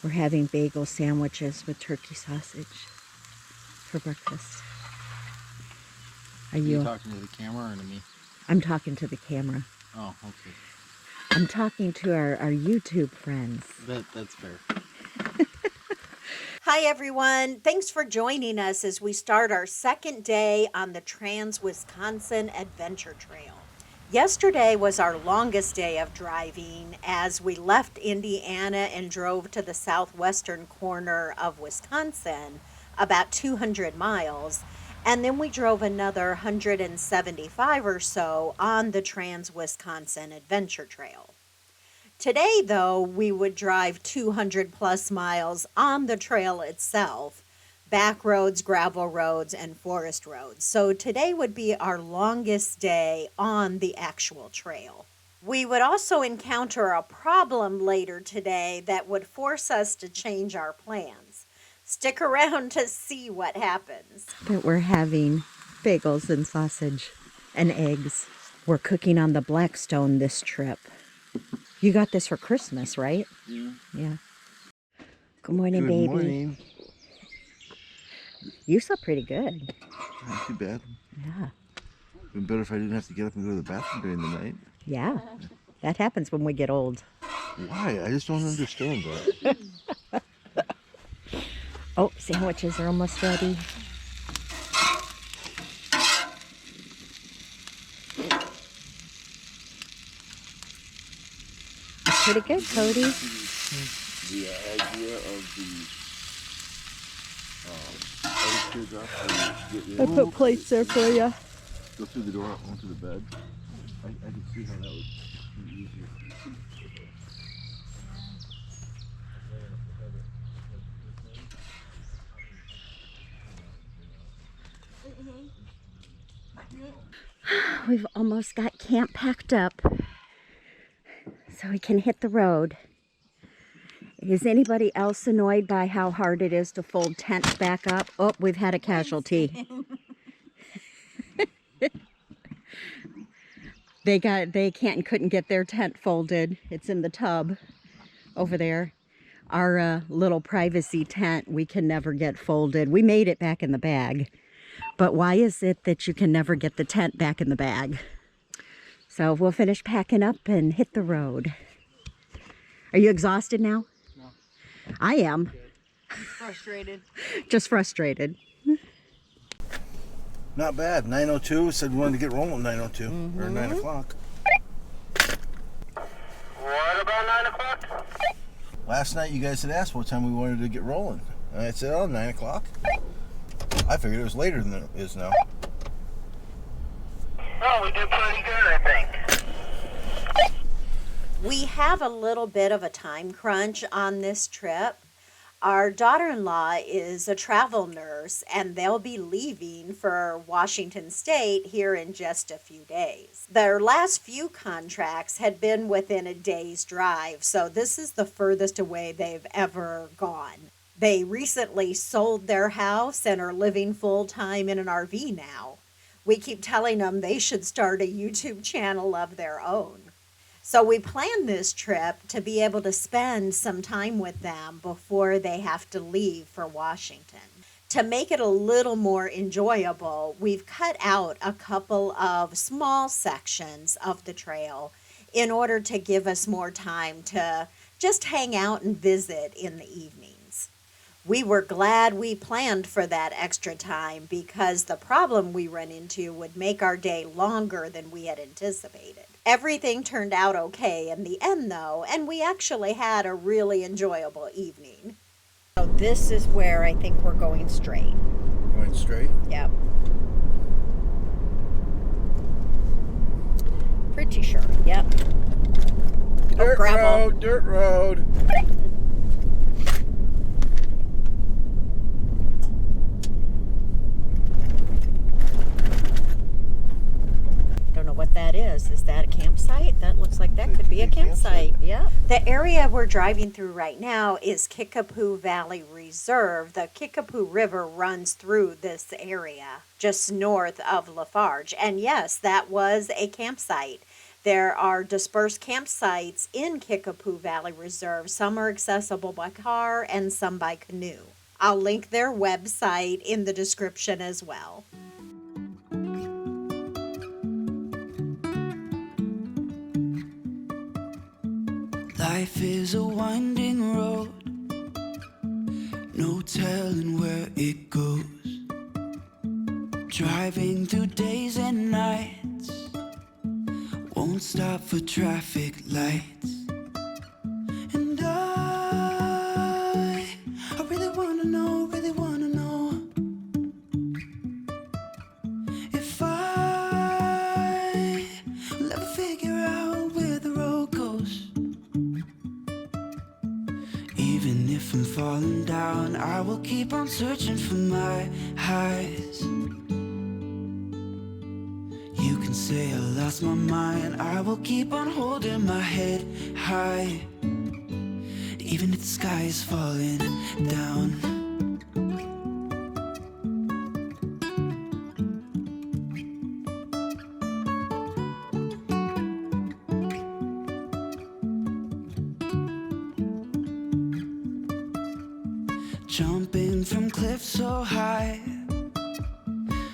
We're having bagel sandwiches with turkey sausage for breakfast. Are you talking to the camera or to me? I'm talking to the camera. Oh, okay. I'm talking to our YouTube friends. That's fair. Hi, everyone. Thanks for joining us as we start our second day on the Trans-Wisconsin Adventure Trail. Yesterday was our longest day of driving as we left Indiana and drove to the southwestern corner of Wisconsin, about 200 miles, and then we drove another 175 or so on the Trans-Wisconsin Adventure Trail. Today, though, we would drive 200 plus miles on the trail itself, back roads, gravel roads, and forest roads. So today would be our longest day on the actual trail. We would also encounter a problem later today that would force us to change our plans. Stick around to see what happens. But we're having bagels and sausage and eggs. We're cooking on the Blackstone this trip. You got this for Christmas, right? Yeah. Good morning, baby. Good morning. You slept pretty good. Not too bad. Yeah. Been better if I didn't have to get up and go to the bathroom during the night. Yeah. That happens when we get old. Why? I just don't understand that. Oh, sandwiches are almost ready. Pretty good, Cody. The idea of the teardrop. I put plates there for you. Go through the door onto the bed. I can see how that would be easier. We've almost got camp packed up so we can hit the road. Is anybody else annoyed by how hard it is to fold tents back up? Oh, we've had a casualty. They can't and couldn't get their tent folded. It's in the tub over there. Our little privacy tent we can never get folded. We made it back in the bag. But why is it that you can never get the tent back in the bag? So we'll finish packing up and hit the road. Are you exhausted now? No. I am. Frustrated. Just frustrated. Not bad. 9:02 said we wanted to get rolling at 9:02 or 9 o'clock. What about 9 o'clock? Last night you guys had asked what time we wanted to get rolling. And I said, 9 o'clock. I figured it was later than it is now. Oh, we did pretty good, I think. We have a little bit of a time crunch on this trip. Our daughter-in-law is a travel nurse, and they'll be leaving for Washington State here in just a few days. Their last few contracts had been within a day's drive, so this is the furthest away they've ever gone. They recently sold their house and are living full-time in an RV now. We keep telling them they should start a YouTube channel of their own. So we planned this trip to be able to spend some time with them before they have to leave for Washington. To make it a little more enjoyable, we've cut out a couple of small sections of the trail in order to give us more time to just hang out and visit in the evenings. We were glad we planned for that extra time because the problem we ran into would make our day longer than we had anticipated. Everything turned out okay in the end, though, and we actually had a really enjoyable evening. So this is where I think we're going straight. Going straight? Yep. Pretty sure, yep. Dirt road, dirt road. Don't know what that is. Is that a campsite? That looks like that could be a campsite. Yeah. The area we're driving through right now is Kickapoo Valley Reserve. The Kickapoo River runs through this area just north of Lafarge. And yes, that was a campsite. There are dispersed campsites in Kickapoo Valley Reserve. Some are accessible by car and some by canoe. I'll link their website in the description as well. Life is a winding road, no telling where it goes. Driving through days and nights, won't stop for traffic lights. And I really wanna know if I will ever figure out where the road goes. Even if I'm falling down, I will keep on searching for my highs. You can say I lost my mind, I will keep on holding my head high. Even if the sky is falling down. Jumping from cliffs so high,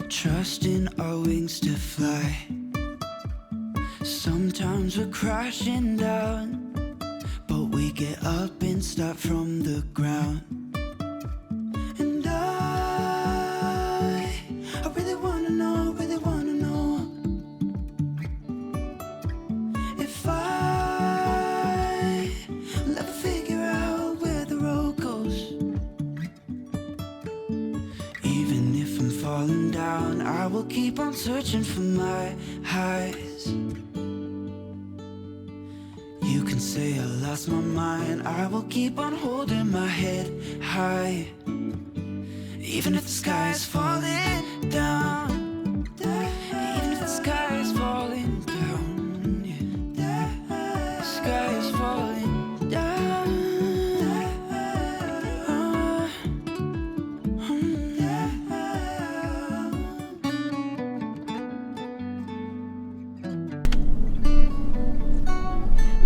trusting our wings to fly. Sometimes we're crashing down, but we get up and start from the ground. And I really wanna know if I will ever figure out where the road goes. Even if I'm falling down, I will keep on searching for my highs. You can say I lost my mind, I will keep on holding my head high. Even if the sky is falling down, even if the sky is falling down, yeah. The sky is falling down.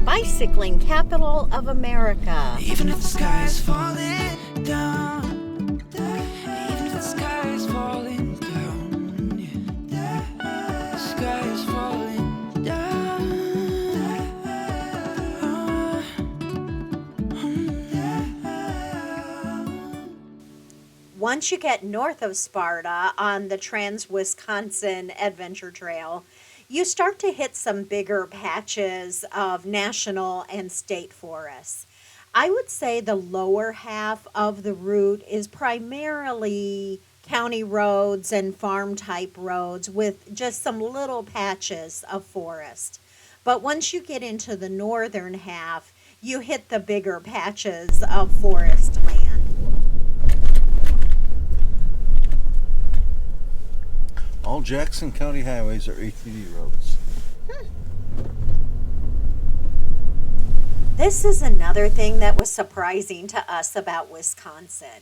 Bicycling capital of America. Even if the sky is falling down, even if the sky is falling down, yeah. The sky is falling down. Once you get north of Sparta on the Trans-Wisconsin Adventure Trail, you start to hit some bigger patches of national and state forests. I would say the lower half of the route is primarily county roads and farm type roads with just some little patches of forest. But once you get into the northern half, you hit the bigger patches of forest land. All Jackson County highways are ATV roads. This is another thing that was surprising to us about Wisconsin.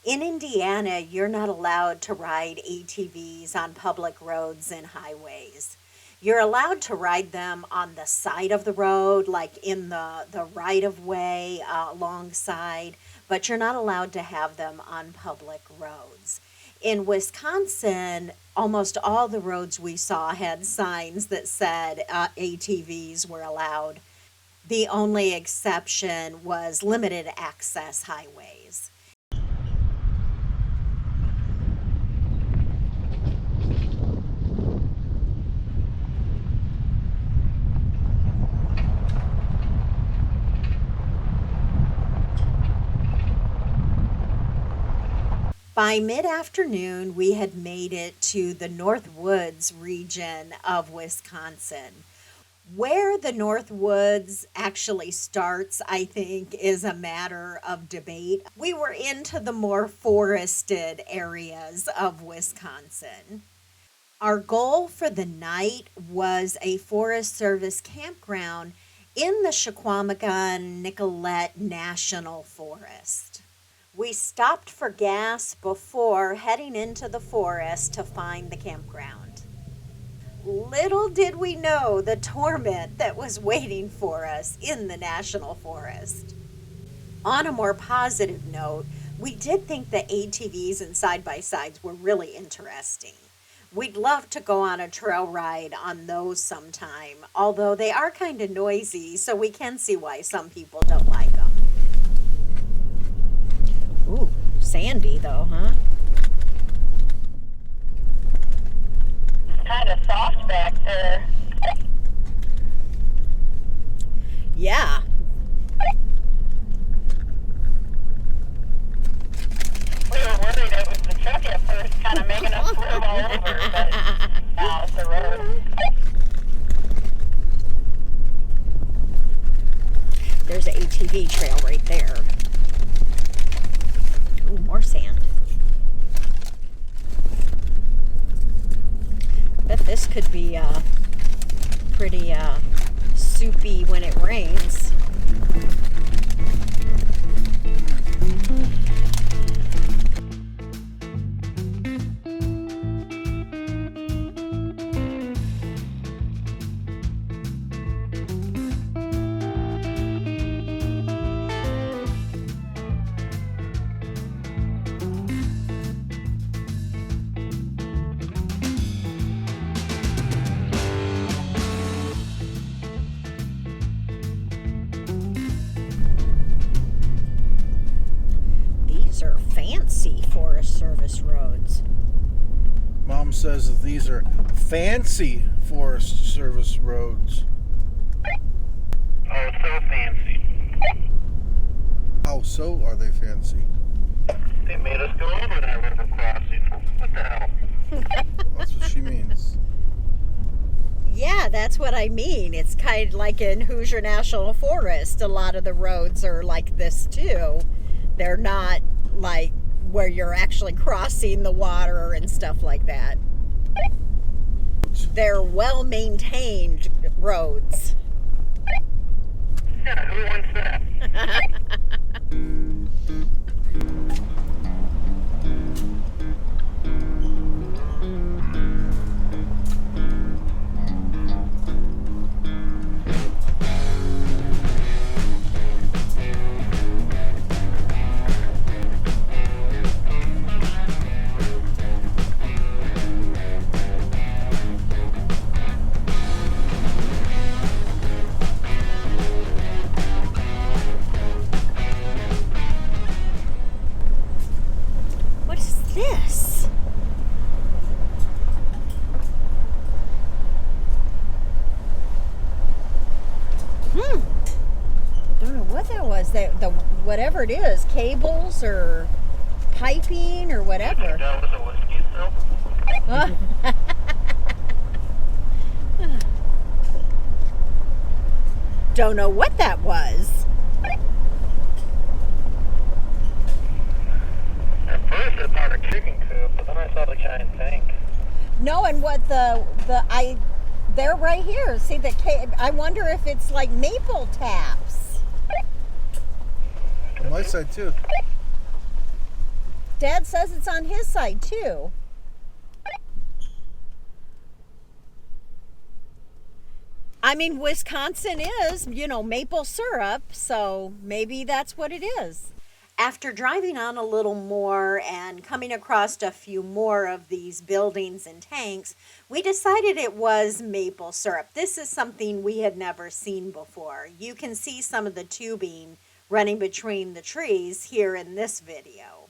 In Indiana, you're not allowed to ride ATVs on public roads and highways. You're allowed to ride them on the side of the road, like in the right-of-way alongside, but you're not allowed to have them on public roads. In Wisconsin, almost all the roads we saw had signs that said ATVs were allowed. The only exception was limited access highways. By mid-afternoon, we had made it to the North Woods region of Wisconsin. Where the North Woods actually starts, I think, is a matter of debate. We were into the more forested areas of Wisconsin. Our goal for the night was a Forest Service campground in the Chequamegon-Nicolet National Forest. We stopped for gas before heading into the forest to find the campground. Little did we know the torment that was waiting for us in the National Forest. On a more positive note, we did think the ATVs and side-by-sides were really interesting. We'd love to go on a trail ride on those sometime, although they are kind of noisy, so we can see why some people don't like them. Ooh, sandy though, huh? Kind of soft back there. Yeah. We were worried it was the truck at first, kind of making us swerve all over, but now it's the road. There's an ATV trail right there. Ooh, more sand. Bet this could be pretty soupy when it rains. These are fancy Forest Service roads. Mom says that these are fancy Forest Service roads. Oh, so fancy. How so are they fancy? They made us go over that river crossing. What the hell? That's what she means. Yeah, that's what I mean. It's kind of like in Hoosier National Forest. A lot of the roads are like this too. They're not like where you're actually crossing the water and stuff like that. They're well-maintained roads. Yeah, who wants that? What is this? Don't know what that was. The whatever it is, cables or piping or whatever. That was a whiskey still? Don't know what that was. At first I thought a chicken coop, but then I saw the giant tank. No, and what they're right here. See I wonder if it's like maple taps. On my side too. Dad says it's on his side too. I mean, Wisconsin is, maple syrup, so maybe that's what it is. After driving on a little more and coming across a few more of these buildings and tanks, we decided it was maple syrup. This is something we had never seen before. You can see some of the tubing running between the trees here in this video.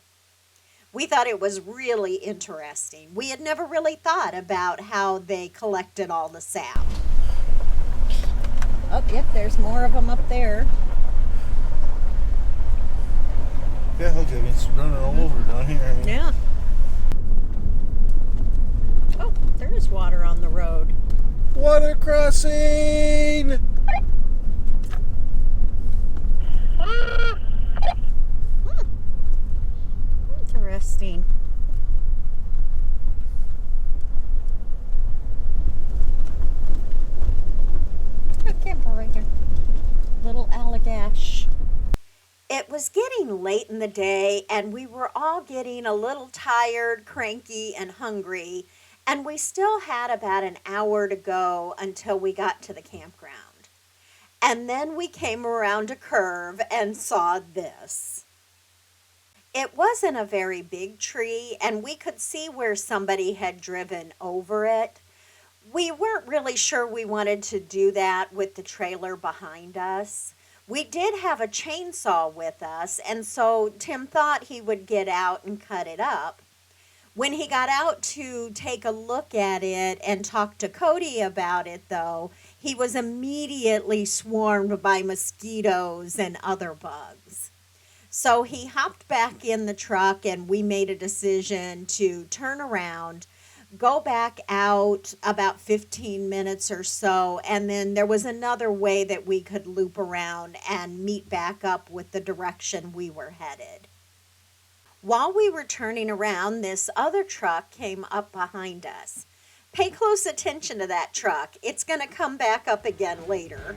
We thought it was really interesting. We had never really thought about how they collected all the sap. Oh, yep, there's more of them up there. Yeah, look, it's running all over down here. I mean, Yeah. Oh, there is water on the road. water crossing! Interesting. A camper right here. Little Allagash. It was getting late in the day, and we were all getting a little tired, cranky, and hungry. And we still had about an hour to go until we got to the campground. And then we came around a curve and saw this. It wasn't a very big tree, and we could see where somebody had driven over it. We weren't really sure we wanted to do that with the trailer behind us. We did have a chainsaw with us, and so Tim thought he would get out and cut it up. When he got out to take a look at it and talk to Cody about it, though, he was immediately swarmed by mosquitoes and other bugs. So he hopped back in the truck, and we made a decision to turn around, go back out about 15 minutes or so, and then there was another way that we could loop around and meet back up with the direction we were headed. While we were turning around, this other truck came up behind us. Pay close attention to that truck. It's going to come back up again later.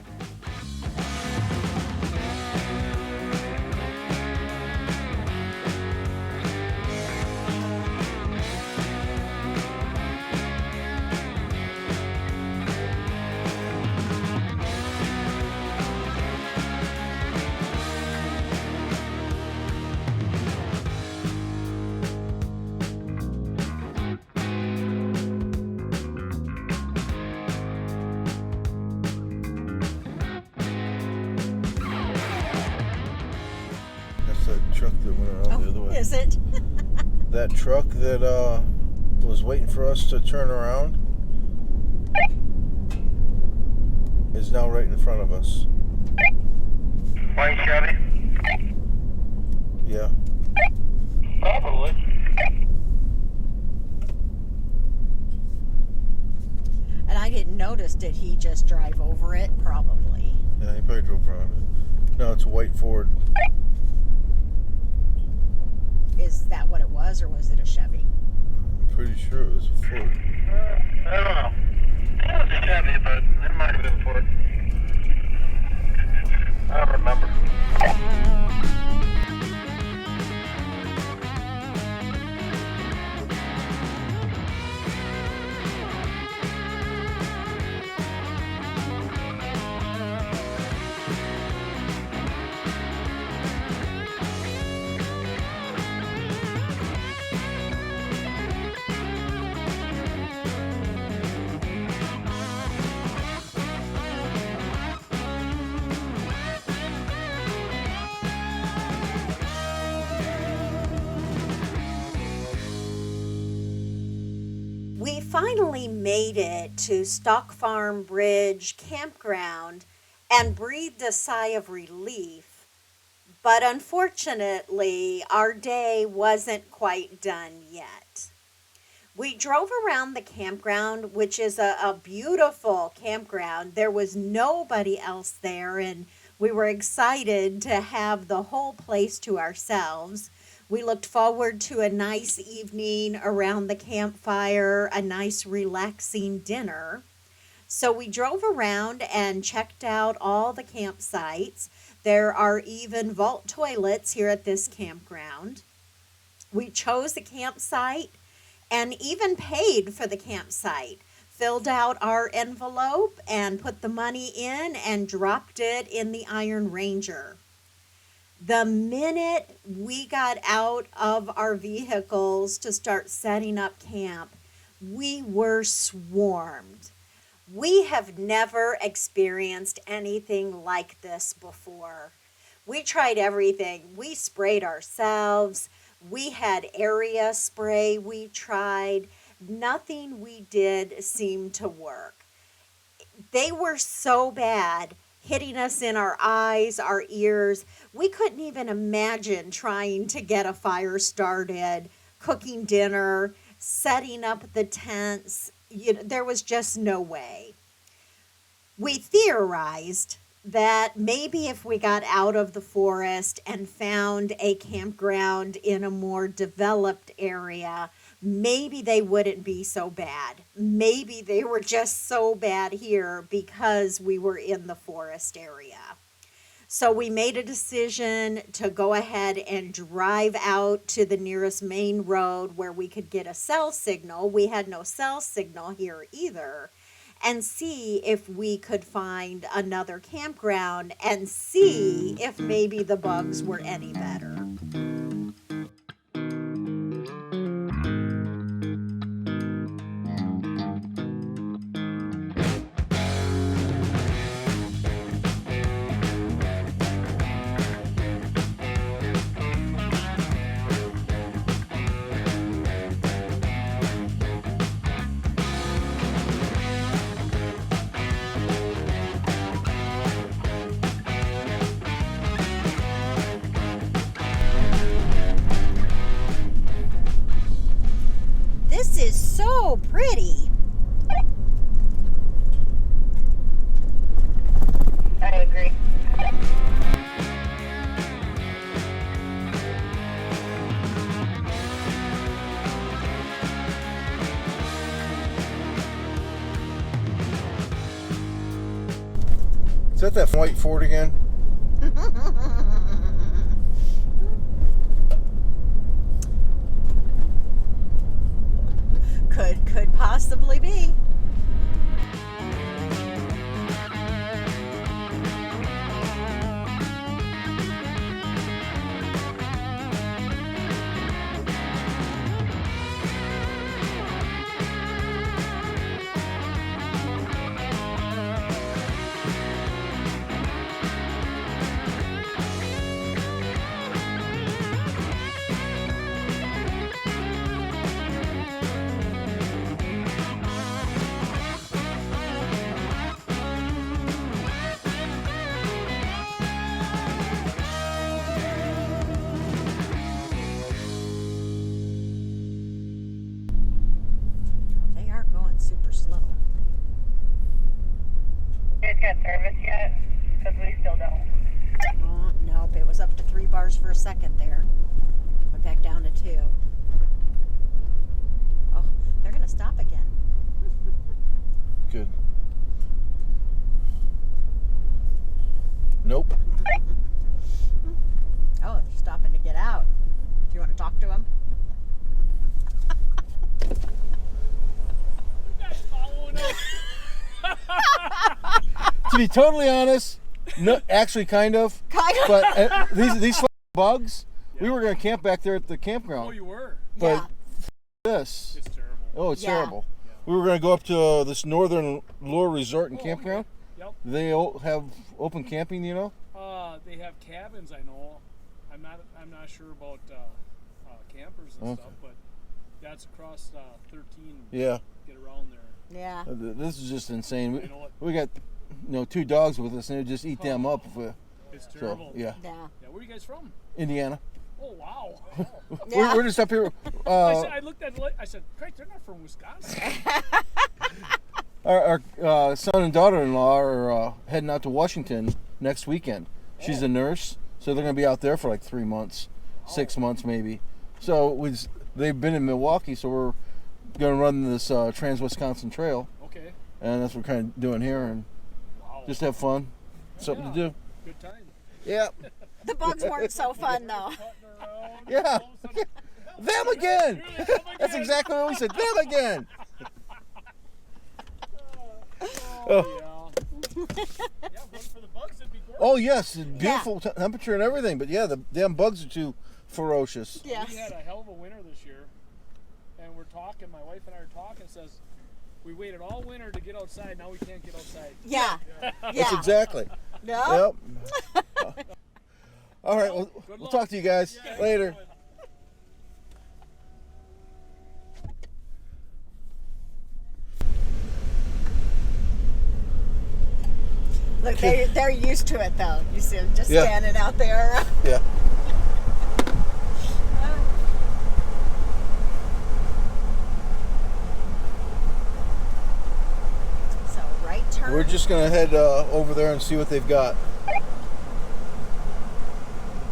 That's that truck that went around the other way. Is it? That truck that was waiting for us to turn around is now right in front of us. White Chevy? Yeah. Probably. And I didn't notice, did he just drive over it? Probably. Yeah, he probably drove around it. No, it's a white Ford. Is that what it was, or was it a Chevy? I'm pretty sure it was a Ford. I don't know. It was a Chevy, but it might have been Ford. I don't remember. We finally made it to Stock Farm Bridge Campground and breathed a sigh of relief. But unfortunately, our day wasn't quite done yet. We drove around the campground, which is a beautiful campground. There was nobody else there, and we were excited to have the whole place to ourselves. We looked forward to a nice evening around the campfire, a nice relaxing dinner. So we drove around and checked out all the campsites. There are even vault toilets here at this campground. We chose a campsite and even paid for the campsite, filled out our envelope and put the money in and dropped it in the Iron Ranger. The minute we got out of our vehicles to start setting up camp, we were swarmed. We have never experienced anything like this before. We tried everything. We sprayed ourselves. We had area spray we tried. Nothing we did seemed to work. They were so bad, hitting us in our eyes, our ears. We couldn't even imagine trying to get a fire started, cooking dinner, setting up the tents. There was just no way. We theorized that maybe if we got out of the forest and found a campground in a more developed area, maybe they wouldn't be so bad. Maybe they were just so bad here because we were in the forest area. So we made a decision to go ahead and drive out to the nearest main road where we could get a cell signal. We had no cell signal here either. And see if we could find another campground and see if maybe the bugs were any better. This is so pretty. I agree. Is that white Ford again? Could possibly be. They are going super slow. You guys got service yet? Because we still don't. Oh, nope, it was up to 3 bars for a second there. Went back down to 2. Oh, they're going to stop again. Good. Nope. Oh, they're stopping to get out. Do you want to talk to them? To be totally honest, no, actually kind of. Kind of. But these bugs, we were going to camp back there at the campground. Oh, you were? But Yeah. this, It's terrible. oh, it's Yeah. terrible. We were going to go up to this northern lure resort and Oh, campground. Yep. They have open camping, you know? They have cabins, I know. I'm not sure about campers and Okay. stuff, but that's across 13. Yeah. Get around there. Yeah. This is just insane. You know what? We got, 2 dogs with us, and they just eat them up. It's So, terrible. yeah. Yeah. Yeah, where are you guys from? Indiana. Oh, wow. Yeah. We're just up here. I looked at it, I said, Craig, they're not from Wisconsin. Our son and daughter-in-law are heading out to Washington next weekend. She's a nurse, so they're going to be out there for like 3 months, 6 months maybe. So they've been in Milwaukee, so we're going to run this Trans-Wisconsin Trail, Okay. and that's what we're kind of doing here, and Wow. just have fun, something to do. Good time. Yeah, The bugs weren't so fun, though. Putting around, Yeah. all of a sudden, them again. Here they come That's again. exactly what we said. Them again. Oh, yeah. Yeah, one for the bugs would be great. Oh yes, beautiful temperature and everything, but yeah, the damn bugs are too ferocious. Yes. We had a hell of a winter this year, and we're talking. My wife and I are talking. Says we waited all winter to get outside. Now we can't get outside. Yeah. That's Yeah. exactly. No? Yep. All right, we'll luck. talk to you guys later. Look, they're used to it, though. You see them just Yeah. standing out there. Yeah. So, right turn. We're just gonna head over there and see what they've got.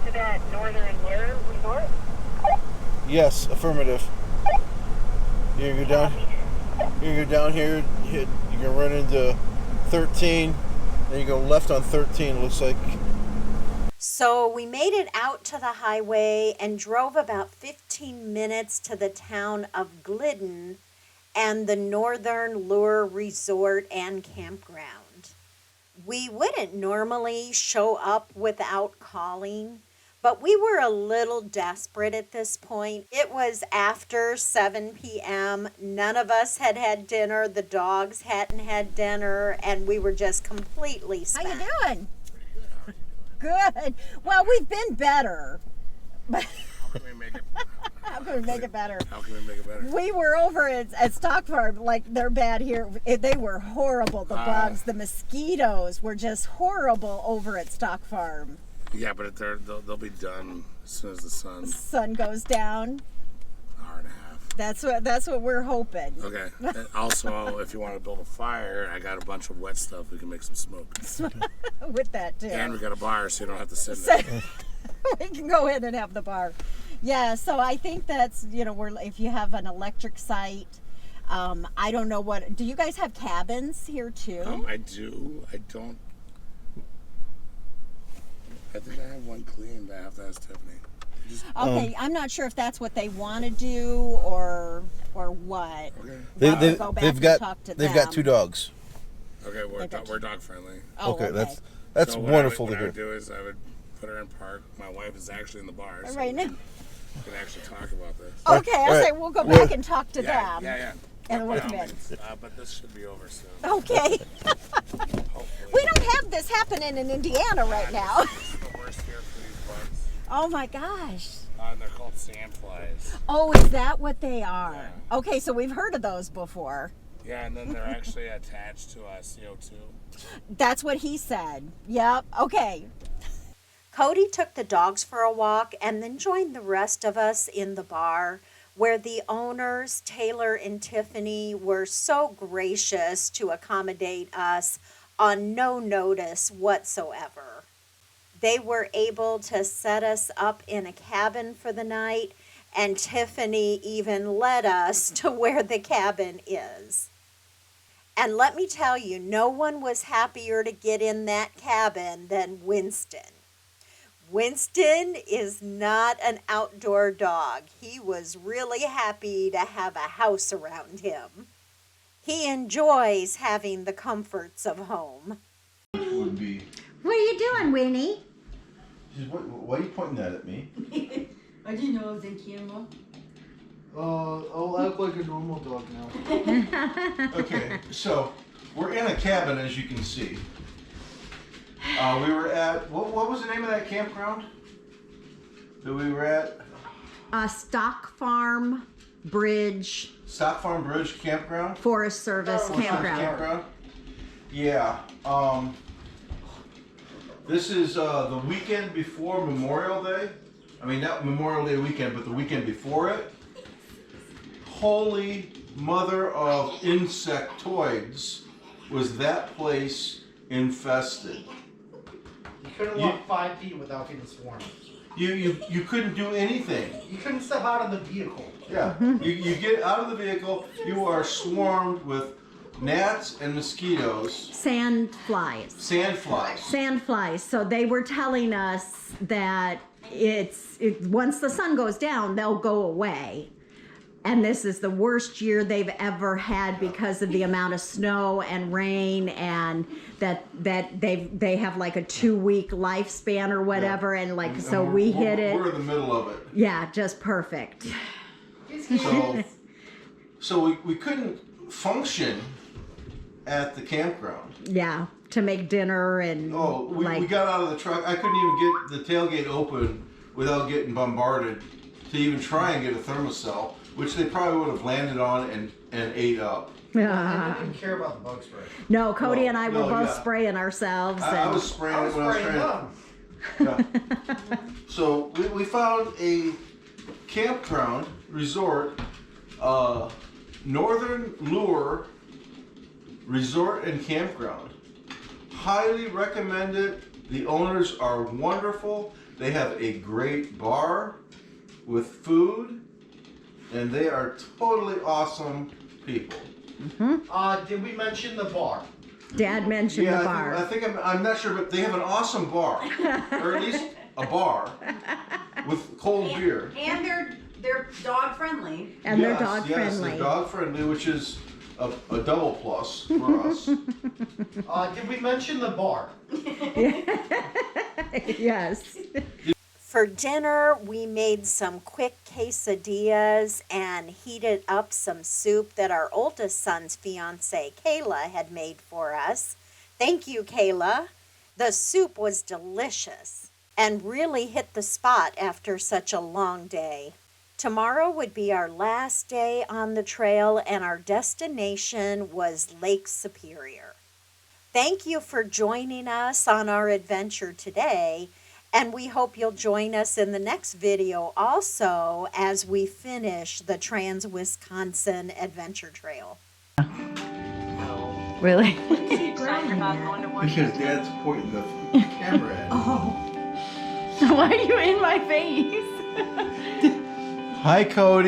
To that northern lure resort? Yes, affirmative. You're gonna go down. You're gonna go down here. You're gonna run into 13. Then you go left on 13. It looks like So we made it out to the highway and drove about 15 minutes to the town of Glidden and the Northern Lure Resort and Campground. We wouldn't normally show up without calling, but we were a little desperate at this point. It was after 7 p.m. None of us had had dinner. The dogs hadn't had dinner, and we were just completely spent. How you doing? Good. Well, we've been better. But How can we make it? how can we make it better? How can we make it better? We were over at Stock Farm, like they're bad here. They were horrible. The bugs, the mosquitoes were just horrible over at Stock Farm. Yeah, but they'll be done as soon as the Sun goes down. hour and a half. That's what we're hoping. Okay. And also, if you want to build a fire, I got a bunch of wet stuff. We can make some smoke. With that too. And we got a bar, so you don't have to sit in it. We can go in and have the bar. Yeah, so I think that's, if you have an electric site, I don't know do you guys have cabins here too? I do. I don't. I think I have one clean, but I have to ask Tiffany. Okay, I'm not sure if that's what they want to do or what. Okay. They've got 2 dogs. Okay, we're dog friendly. Oh, Okay, that's So wonderful what to I would hear. do is I would put her in park. My wife is actually in the bar, so Right now. we can actually talk about this. Okay, I Right. say we'll go back and talk to Yeah, them. yeah. And then we'll By all come in. means. But this should be over soon. Okay. Hopefully. We don't have this happening in Indiana right now. This is the worst here for these bugs. Oh my gosh. And they're called sandflies. Oh, is that what they are? Okay, so we've heard of those before. Yeah, and then they're actually attached to CO2. That's what he said. Yep. Okay. Cody took the dogs for a walk and then joined the rest of us in the bar, where the owners, Taylor and Tiffany, were so gracious to accommodate us on no notice whatsoever. They were able to set us up in a cabin for the night, and Tiffany even led us to where the cabin is. And let me tell you, no one was happier to get in that cabin than Winston. Winston is not an outdoor dog. He was really happy to have a house around him. He enjoys having the comforts of home. Would be. What are you doing, Winnie? Why are you pointing that at me? I didn't know it was in camera. I'll act like a normal dog now. Okay, so we're in a cabin, as you can see. We were at, what was the name of that campground that we were at? Stock Farm Bridge Stock Farm Bridge Campground? Forest Service Campground. Yeah. This is the weekend before Memorial Day. I mean, not Memorial Day weekend, but the weekend before it. Holy mother of insectoids, was that place infested. You couldn't walk 5 feet without getting swarmed. You couldn't do anything. You couldn't step out of the vehicle. Yeah. You get out of the vehicle, you are swarmed with gnats and mosquitoes. Sandflies. Sandflies. So they were telling us that once the sun goes down, they'll go away. And this is the worst year they've ever had because of the amount of snow and rain, and that they have like a 2-week lifespan or whatever, and like so we hit it. We're in the middle of it. Yeah, just perfect. So we couldn't function at the campground. Yeah, to make dinner and we got out of the truck. I couldn't even get the tailgate open without getting bombarded to even try and get a thermocell, which they probably would have landed on and ate up. I didn't care about the bug spray. No, Cody and I were both spraying ourselves. I was spraying it when I was trying to. Yeah. So we found a campground resort, Northern Lure Resort and Campground. Highly recommend it. The owners are wonderful. They have a great bar with food, and they are totally awesome people. Did we mention the bar? Dad mentioned the bar. I think I'm not sure, but they have an awesome bar, or at least a bar with cold beer. And they're dog friendly. And they're Yes, dog yes, friendly. they're dog friendly, which is a double plus for us. Did we mention the bar? Yes. For dinner, we made some quick quesadillas and heated up some soup that our oldest son's fiance, Kayla, had made for us. Thank you, Kayla. The soup was delicious and really hit the spot after such a long day. Tomorrow would be our last day on the trail, and our destination was Lake Superior. Thank you for joining us on our adventure today, and we hope you'll join us in the next video also as we finish the Trans-Wisconsin Adventure Trail. Really? Because Dad's pointing the camera at me. Why are you in my face? Hi, Cody.